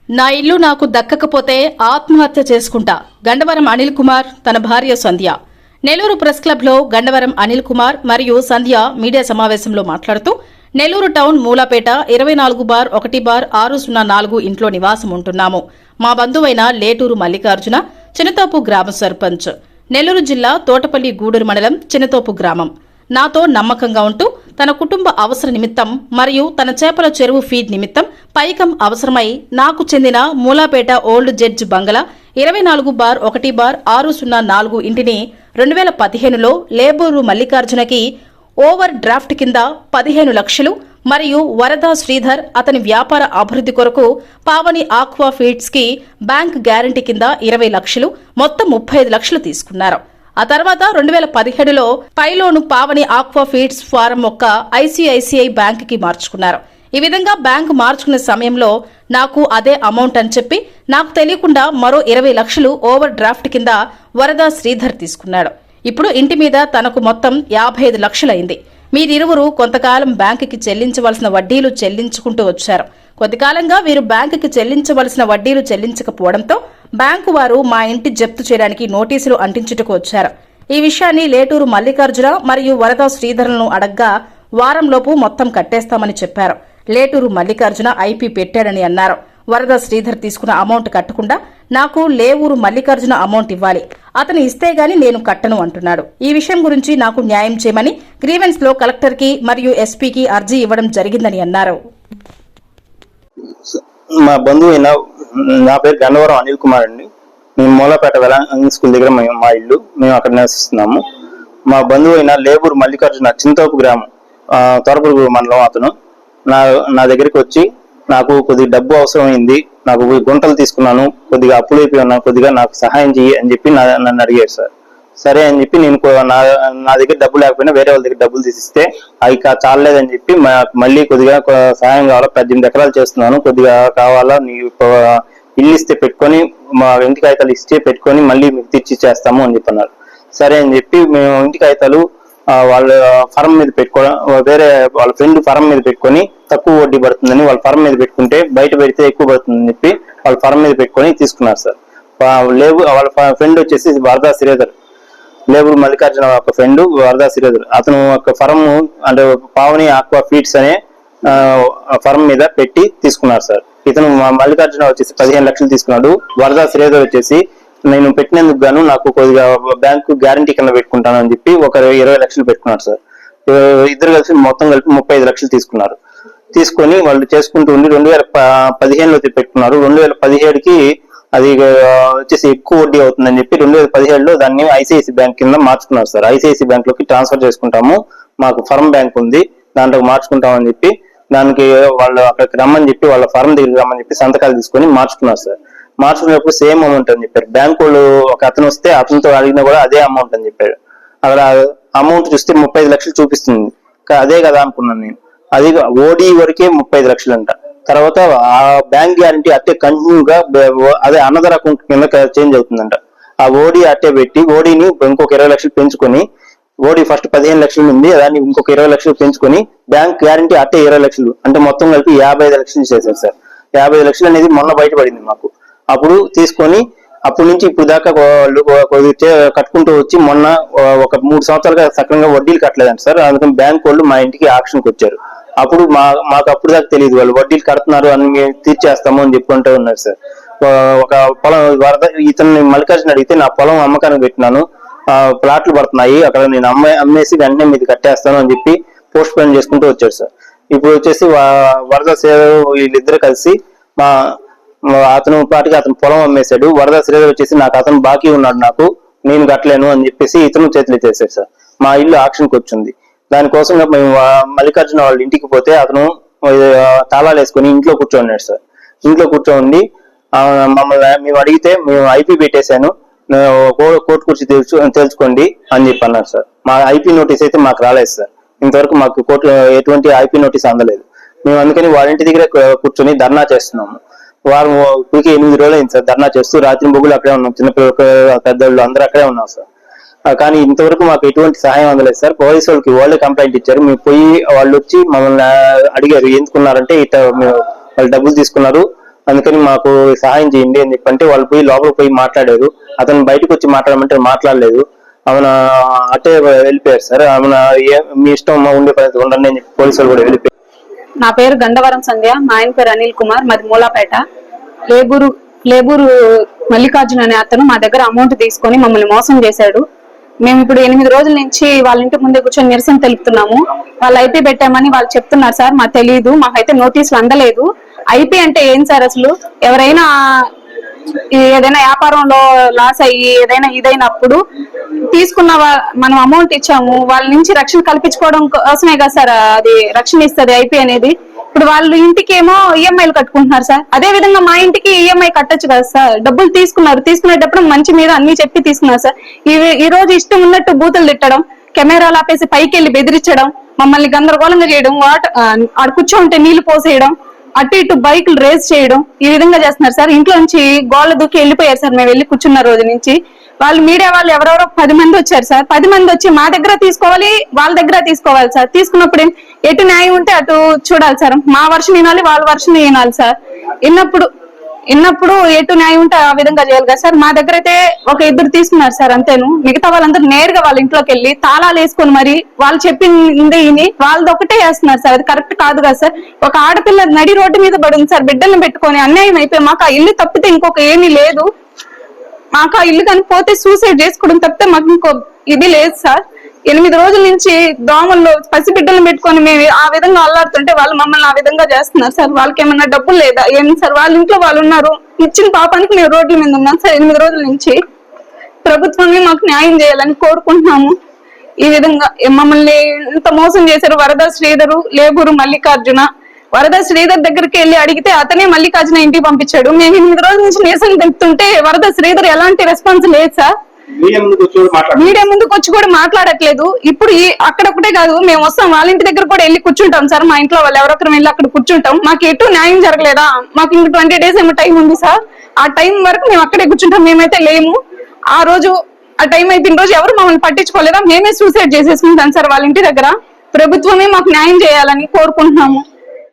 నా ఇల్లు నాకు దక్కకపోతే ఆత్మహత్య చేసుకుంటా. గండవరం అనిల్ కుమార్ తన భార్య సంధ్య. నెల్లూరు ప్రెస్ క్లబ్లో గండవరం అనిల్ కుమార్ మరియు సంధ్య మీడియా సమావేశంలో మాట్లాడుతూ నెల్లూరు టౌన్ మూలాపేట 24/1/604 ఇంట్లో నివాసం ఉంటున్నాము. మా బంధువైన లేటూరు మల్లికార్జున చినతోపు గ్రామ సర్పంచ్, నెల్లూరు జిల్లా తోటపల్లి గూడూరు మండలం చినతోపు గ్రామం. నాతో నమ్మకంగా ఉంటూ తన కుటుంబ అవసర నిమిత్తం మరియు తన చేపల చెరువు ఫీడ్ నిమిత్తం పైకం అవసరమై నాకు చెందిన మూలాపేట ఓల్డ్ జడ్జ్ బంగళా 24/1/604 ఇంటిని 2015లో లేబూరు మల్లికార్జునకి ఓవర్ డ్రాఫ్ట్ కింద 15 లక్షలు మరియు వరద శ్రీధర్ అతని వ్యాపార అభివృద్ధి కొరకు పావని ఆక్వా ఫీడ్స్ కి బ్యాంక్ గ్యారంటీ కింద 20 లక్షలు, మొత్తం 35 లక్షలు తీసుకున్నారు. ఆ తర్వాత 2017లో పైలోను పావని ఆక్వా ఫీడ్స్ ఫారం మొక్క ఐసిఐసిఐ బ్యాంక్ కి మార్చుకున్నారు. ఈ విధంగా బ్యాంకు మార్చుకునే సమయంలో నాకు అదే అమౌంట్ అని చెప్పి నాకు తెలియకుండా మరో 20 లక్షలు ఓవర్ డ్రాఫ్ట్ కింద వరద శ్రీధర్ తీసుకున్నాడు. ఇప్పుడు ఇంటి మీద తనకు మొత్తం 55 లక్షలైంది. మీరిరువురు కొంతకాలం బ్యాంకుకి చెల్లించవలసిన వడ్డీలు చెల్లించుకుంటూ వచ్చారు. కొద్దికాలంగా వీరు బ్యాంకుకి చెల్లించవలసిన వడ్డీలు చెల్లించకపోవడంతో బ్యాంకు వారు మా ఇంటి జప్తు చేయడానికి నోటీసులు అంటించుటకు వచ్చారు. ఈ విషయాన్ని లేటూరు మల్లికార్జున మరియు వరద శ్రీధర్లను అడగ్గా వారంలోపు మొత్తం కట్టేస్తామని చెప్పారు. లేటూరు మల్లికార్జున ఐపీ పెట్టాడని అన్నారు. వరద శ్రీధర్ తీసుకున్న అమౌంట్ కట్టకుండా నాకు లేవూరు మల్లికార్జున అమౌంట్ ఇవ్వాలి, అతను ఇస్తే గాని నేను కట్టను అంటున్నాడు. ఈ విషయం గురించి నాకు న్యాయం చేయమని గ్రీవెన్స్ లో కలెక్టర్ కి మరియు ఎస్పీకి అర్జీ ఇవ్వడం జరిగిందని అన్నారు. మా బంధువు నా పేరు గండవరం అనిల్ కుమార్ అండి. మేము మూలపేట వెలాంగ్ స్కూల్ దగ్గర మా ఇల్లు, మేము అక్కడ నివసిస్తున్నాము. మా బంధువు అయిన లేబూరు మల్లికార్జున చింతోపు గ్రామం తొరపురుగు మండలం అతను నా దగ్గరికి వచ్చి నాకు కొద్దిగా డబ్బు అవసరమైంది, నాకు గుంటలు తీసుకున్నాను, కొద్దిగా అప్పులు అయిపోయి ఉన్నాను, కొద్దిగా నాకు సహాయం చెయ్యి అని చెప్పి నన్ను అడిగారు సార్. సరే అని చెప్పి నేను నా దగ్గర డబ్బు లేకపోయినా వేరే వాళ్ళ దగ్గర డబ్బులు తీసిస్తే అవి చాలలేదని చెప్పి మళ్ళీ కొద్దిగా సహాయం కావాలా, 18 ఎకరాలు చేస్తున్నాను, కొద్దిగా కావాలా, నీ ఇల్లు ఇస్తే పెట్టుకొని మా ఇంటి కాగితాలు ఇస్తే పెట్టుకొని మళ్ళీ మీకు తెచ్చి చేస్తాము అని చెప్పన్నారు. సరే అని చెప్పి మేము ఇంటి కాగితాలు వాళ్ళ ఫారం మీద పెట్టుకోవడం, వేరే వాళ్ళ ఫ్రెండ్ ఫారం మీద పెట్టుకొని తక్కువ వడ్డీ పడుతుందని వాళ్ళ ఫారం మీద పెట్టుకుంటే బయట పెడితే ఎక్కువ పడుతుందని చెప్పి వాళ్ళ ఫారం మీద పెట్టుకొని తీసుకున్నారు సార్. వాళ్ళ ఫ్రెండ్ వచ్చేసి వరద శ్రీధర్, లేబూరు మల్లికార్జున ఒక ఫ్రెండ్ వరద శ్రీధర్, అతను ఒక ఫారం అంటే పావని ఆక్వా ఫీడ్స్ అనే ఫారం మీద పెట్టి తీసుకున్నారు సార్. ఇతను మల్లికార్జున వచ్చేసి 15 లక్షలు తీసుకున్నాడు. వరద శ్రీధర్ వచ్చేసి నేను పెట్టినందుకు గాను నాకు కొద్దిగా బ్యాంకు గ్యారంటీ కింద పెట్టుకుంటాను అని చెప్పి ఒక 20 లక్షలు పెట్టుకున్నారు సార్. ఇద్దరు కలిసి మొత్తం కలిపి 35 లక్షలు తీసుకున్నారు. తీసుకొని వాళ్ళు చేసుకుంటూ ఉండి 2015లో పెట్టుకున్నారు. 2017కి అది వచ్చేసి ఎక్కువ వడ్డీ అవుతుందని చెప్పి 2017లో దాన్ని ఐసిఐసి బ్యాంక్ కింద మార్చుకున్నారు సార్. ఐసిఐసి బ్యాంక్ లోకి ట్రాన్స్ఫర్ చేసుకుంటాము, మాకు ఫర్మ్ బ్యాంక్ ఉంది, దాంట్లో మార్చుకుంటామని చెప్పి దానికి వాళ్ళు అక్కడికి రమ్మని చెప్పి వాళ్ళ ఫారం దగ్గరికి రమ్మని చెప్పి సంతకాలు తీసుకొని మార్చుకున్నారు సార్. మార్చుకునేప్పుడు సేమ్ అమౌంట్ అని చెప్పారు. బ్యాంక్ వాళ్ళు ఒక అతను వస్తే అతనితో అడిగినా కూడా అదే అమౌంట్ అని చెప్పారు. అక్కడ అమౌంట్ చూస్తే 35 లక్షలు చూపిస్తుంది. అదే కదా అనుకున్నాను నేను. అది ఓడి వరకే 35 లక్షలు అంట. తర్వాత ఆ బ్యాంక్ గ్యారంటీ అట్టే కంటిన్యూగా అదే అనదర్ అకౌంట్ కింద చేంజ్ అవుతుందంట. ఆ ఓడి అట్టే పెట్టి ఓడిని ఇంకొక 20 లక్షలు పెంచుకొని, ఓడి ఫస్ట్ 15 లక్షలు ఉంది, దాన్ని ఇంకొక 20 లక్షలు పెంచుకొని బ్యాంక్ గ్యారంటీ అట్టే 20 లక్షలు అంటే మొత్తం కలిపి 55 లక్షలు చేశారు సార్. 55 లక్షలు అనేది మొన్న బయటపడింది మాకు. అప్పుడు తీసుకొని అప్పటి నుంచి ఇప్పుడు దాకా కట్టుకుంటూ వచ్చి మొన్న ఒక 3 సంవత్సరాలుగా సక్రమంగా వడ్డీలు కట్టలేదంట సార్. అందుకని బ్యాంక్ వాళ్ళు మా ఇంటికి ఆక్షన్కి వచ్చారు. అప్పుడు మాకు అప్పుడు దాకా తెలియదు వాళ్ళు వడ్డీలు కడుతున్నారు అని తీర్చేస్తాము అని చెప్పుకుంటూ ఉన్నారు సార్. ఒక పొలం ఇతన్ని మల్లికార్జున అడిగితే నా పొలం అమ్మకానికి పెట్టినాను, ప్లాట్లు పడుతున్నాయి, అక్కడ నేను అమ్మేసి వెంటనే మీది కట్టేస్తాను అని చెప్పి పోస్ట్ పోన్ చేసుకుంటూ వచ్చారు సార్. ఇప్పుడు వచ్చేసి వరద సేవ వీళ్ళిద్దరు కలిసి అతను పాటికి అతను పొలం అమ్మేశాడు. వరద శ్రీధర్ వచ్చేసి నాకు అతను బాకీ ఉన్నాడు, నేను కట్టలేను అని చెప్పేసి ఇతను చేతులు ఎత్తేసాడు సార్. మా ఇల్లు ఆక్షన్కి వచ్చింది. దానికోసం మేము మల్లికార్జున వాళ్ళ ఇంటికి పోతే అతను తాళాలు వేసుకొని ఇంట్లో కూర్చోన్నాడు సార్. ఇంట్లో కూర్చోండి మమ్మల్ని మేము అడిగితే మేము ఐపీ పెట్టేశాను, కోర్టు కూర్చి తెలుసుకోండి అని చెప్పి అన్నారు సార్. మా ఐపీ నోటీస్ అయితే మాకు రాలేదు సార్. ఇంతవరకు మాకు కోర్టు ఎటువంటి ఐపీ నోటీస్ అందలేదు. మేము అందుకని వాళ్ళ ఇంటి దగ్గర కూర్చొని ధర్నా చేస్తున్నాము. వారం 8 రోజులు అయింది సార్ ధర్నా చేస్తూ. రాత్రి బొగ్గులు అక్కడే ఉన్నాం, చిన్నపిల్లలు పెద్దవాళ్ళు అందరూ అక్కడే ఉన్నాం సార్. కానీ ఇంతవరకు మాకు ఎటువంటి సహాయం అందలేదు సార్. పోలీసు వాళ్ళకి వాళ్ళే కంప్లైంట్ ఇచ్చారు. మేము పోయి వాళ్ళు వచ్చి మమ్మల్ని అడిగారు ఎందుకున్నారంటే వాళ్ళు డబ్బులు తీసుకున్నారు, అందుకని మాకు సహాయం చేయండి అని చెప్పంటే వాళ్ళు పోయి లోపల పోయి మాట్లాడారు. అతను బయటకు వచ్చి మాట్లాడమంటే మాట్లాడలేదు. ఆమె అటే వెళ్ళిపోయారు సార్. ఆమె మీ ఇష్టం మా ఉండే పరిస్థితి ఉండండి అని చెప్పి పోలీసులు కూడా వెళ్ళిపోయారు. నా పేరు గండవరం సంధ్య, మా ఆయన పేరు అనిల్ కుమార్, మాది మూలాపేట. లేబూరు మల్లికార్జున అనే అతను మా దగ్గర అమౌంట్ తీసుకొని మమ్మల్ని మోసం చేశాడు. మేము ఇప్పుడు 8 రోజుల నుంచి వాళ్ళ ఇంటి ముందే కూర్చొని నిరసన తెలుపుతున్నాము. వాళ్ళు ఐపీ పెట్టామని వాళ్ళు చెప్తున్నారు సార్. మాకు తెలియదు, మాకైతే నోటీసులు అందలేదు. ఐపీ అంటే ఏం సార్? అసలు ఎవరైనా ఏదైనా వ్యాపారంలో లాస్ అయ్యి ఏదైనా ఇదైనప్పుడు తీసుకున్న మనం అమౌంట్ ఇచ్చాము, వాళ్ళ నుంచి రక్షణ కల్పించుకోవడం కోసమే కదా సార్ అది రక్షణ ఇస్తుంది ఐపీ అనేది. ఇప్పుడు వాళ్ళు ఇంటికి ఏమో ఈఎంఐలు కట్టుకుంటున్నారు సార్. అదే విధంగా మా ఇంటికి ఈఎంఐ కట్టొచ్చు కదా సార్. డబ్బులు తీసుకునేటప్పుడు మంచి మీద అన్ని చెప్పి తీసుకున్నారు సార్. ఈ రోజు ఇష్టం ఉన్నట్టు బూతులు తిట్టడం, కెమెరాలు ఆపేసి పైకి వెళ్ళి బెదిరించడం, మమ్మల్ని గందరగోళంగా చేయడం, ఆడ కూర్చోంటే నీళ్లు పోసేయడం, అటు ఇటు బైకులు రేస్ చేయడం, ఈ విధంగా చేస్తున్నారు సార్. ఇంట్లో నుంచి గోళ్ళ దూకి వెళ్ళిపోయారు సార్. మేము వెళ్ళి కూర్చున్న రోజు నుంచి వాళ్ళు మీడియా వాళ్ళు ఎవరెవరో 10 మంది వచ్చారు సార్. 10 మంది వచ్చి మా దగ్గర తీసుకోవాలి, వాళ్ళ దగ్గర తీసుకోవాలి సార్. తీసుకున్నప్పుడు ఎటు న్యాయం ఉంటే అటు చూడాలి సార్. మా వర్షం వినాలి, వాళ్ళ వర్షం వినాలి సార్. విన్నప్పుడు ఎటు న్యాయం ఉంటే ఆ విధంగా చేయాలి కదా సార్. మా దగ్గర అయితే ఒక 2 తీసుకున్నారు సార్, అంతేను. మిగతా వాళ్ళందరూ నేరుగా వాళ్ళ ఇంట్లోకి వెళ్ళి తాళాలు వేసుకొని మరి వాళ్ళు చెప్పింది విని వాళ్ళది ఒకటే వేస్తున్నారు సార్. అది కరెక్ట్ కాదు కదా సార్. ఒక ఆడపిల్ల నడి రోడ్డు మీద పడింది సార్, బిడ్డలను పెట్టుకొని. అన్యాయం అయిపోయి మాకు ఆ ఇల్లు తప్పితే ఇంకొక ఏమీ లేదు. మాకు ఆ ఇల్లు కానీ పోతే సూసైడ్ చేసుకోవడం తప్పితే మాకు ఇంకో ఇది లేదు సార్. 8 రోజుల నుంచి దోమల్లో పసిబిడ్డలను పెట్టుకొని మేము ఆ విధంగా అల్లాడుతుంటే వాళ్ళు మమ్మల్ని ఆ విధంగా చేస్తున్నారు సార్. వాళ్ళకి ఏమన్నా డబ్బులు లేదా ఏం సార్? వాళ్ళ ఇంట్లో వాళ్ళు ఉన్నారు, ఇచ్చిన పాపానికి మేము రోడ్ల మీద ఉన్నాం సార్ 8 రోజుల నుంచి. ప్రభుత్వాన్ని మాకు న్యాయం చేయాలని కోరుకుంటున్నాము. ఈ విధంగా మమ్మల్ని ఇంత మోసం చేశారు వరద శ్రీధరు, లేబూరు మల్లికార్జున. వరద శ్రీధర్ దగ్గరికి వెళ్ళి అడిగితే అతనే మల్లికార్జున ఇంటికి పంపించాడు. మేము 8 రోజుల నుంచి నిరసన తెలుపుతుంటే వరద శ్రీధర్ ఎలాంటి రెస్పాన్స్ లేదు సార్. మీడియా ముందుకు వచ్చి కూడా మాట్లాడట్లేదు. ఇప్పుడు అక్కడొక్కటే కాదు, మేము వస్తాం వాళ్ళ ఇంటి దగ్గర కూడా వెళ్ళి కూర్చుంటాం సార్. మా ఇంట్లో వాళ్ళు ఎవరొకరు వెళ్ళి అక్కడ కూర్చుంటాం. మాకు ఎటు న్యాయం జరగలేదా? మాకు ఇంక 20 days ఏమో టైం ఉంది సార్. ఆ టైం వరకు మేము అక్కడే కూర్చుంటాం. మేమైతే లేము. ఆ టైం అయిపోయిన రోజు ఎవరు మమ్మల్ని పట్టించుకోలేదా? మేమే సూసైడ్ చేసేసుకుంటాం సార్ వాళ్ళ ఇంటి దగ్గర. ప్రభుత్వమే మాకు న్యాయం చేయాలని కోరుకుంటున్నాము.